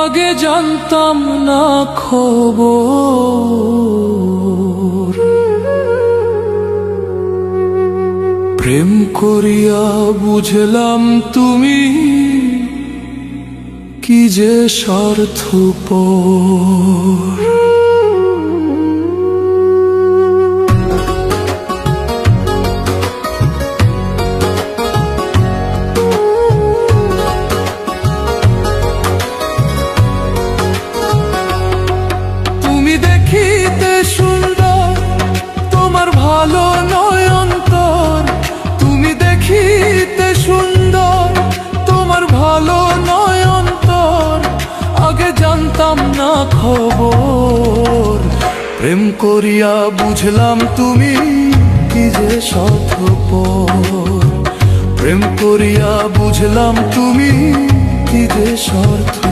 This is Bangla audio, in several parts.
আগে জানতাম না খবর, প্রেম করিয়া বুঝলাম তুমি কি যে স্বার্থপর। তুমি দেখিতে সুন্দর, তোমার ভালো নয় অন্তর। তুমি দেখিতে সুন্দর, তোমার ভালো নয় অন্তর। আগে জানতাম না খবর, প্রেম করিয়া বুঝলাম তুমি কি যে স্বার্থপর। প্রেম করিয়া বুঝলাম তুমি কি যে স্বার্থপর।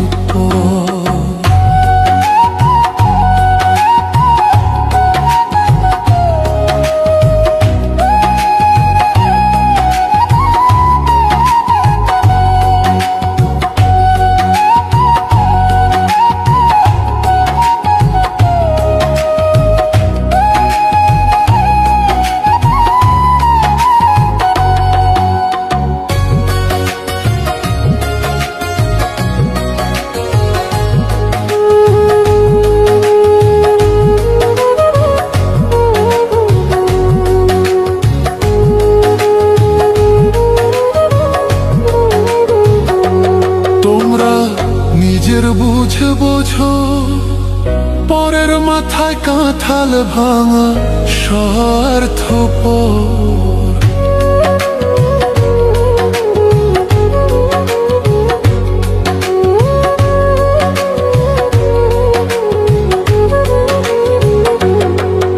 নিজের বুঝে বোঝো, পরের মাথায় কাঁঠাল ভাঙা স্বার্থপর।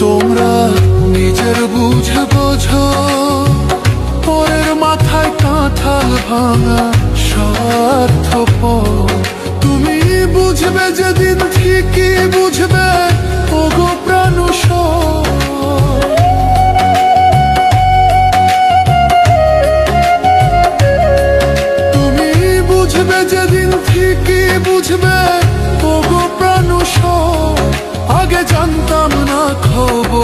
তোমরা নিজের বুঝে বোঝো, পরের মাথায় কাঁঠাল ভাঙা স্বার্থপর। তুমি বুঝবে যেদিন ঠিকই বুঝবে, ওগো প্রাণুষর। তুমি বুঝবে যেদিন ঠিকই বুঝবে, ওগো প্রাণুষর। আগে জানতাম না খবর,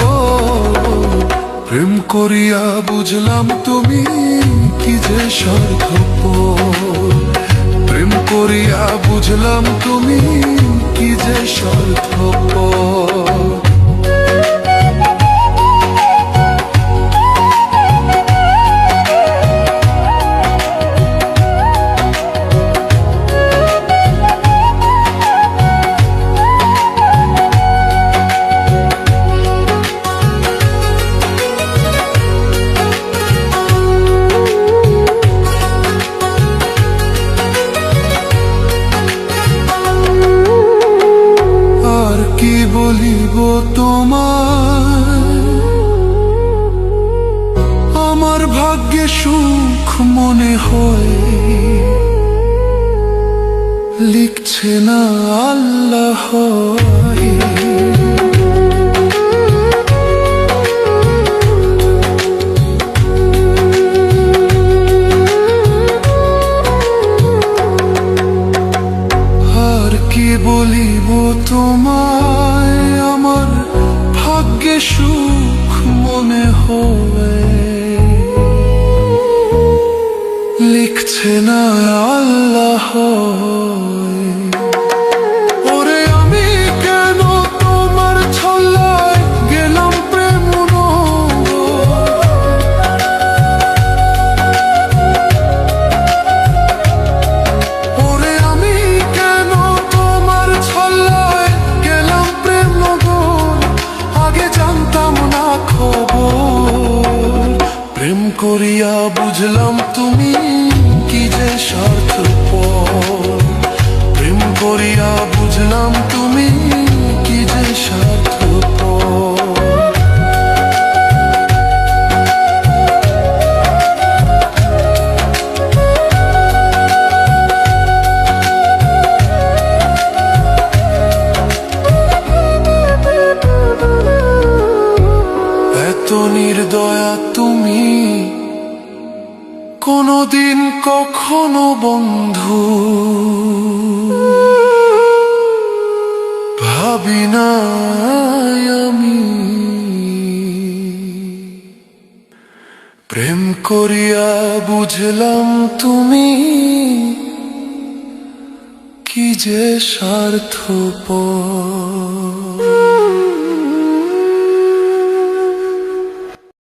প্রেম করিয়া বুঝলাম তুমি কি যে স্বার্থপর। প্রেম করিয়া বুঝলাম তুমি কি যে স্বার্থপর। কি বলিব তোমায়, আমার ভাগ্যে সুখ মনে হয়। লিখছে না আল্লাহ, আর কি বলিব তোমায়, আমার ভাগ্যে সুখ মনে হয়। লিখছে না আল্লাহ। ওরে আমি কেন তোমার ছল্লায় গেলাম প্রেম ওরে আমি কেন তোমার ছল্লায় গেলাম প্রেম নগর। আগে জানতাম না খবর, প্রেম করিয়া বুঝলাম তুমি কি যে স্বার্থপর। প্রেম করিয়া বুঝলাম তুমি কি যে স্বার্থপর। এত নির্দয়া তুমি কোনদিন কখনো বন্ধু ভাবি না আমি। প্রেম করিয়া বুঝলাম তুমি কি যে স্বার্থপর।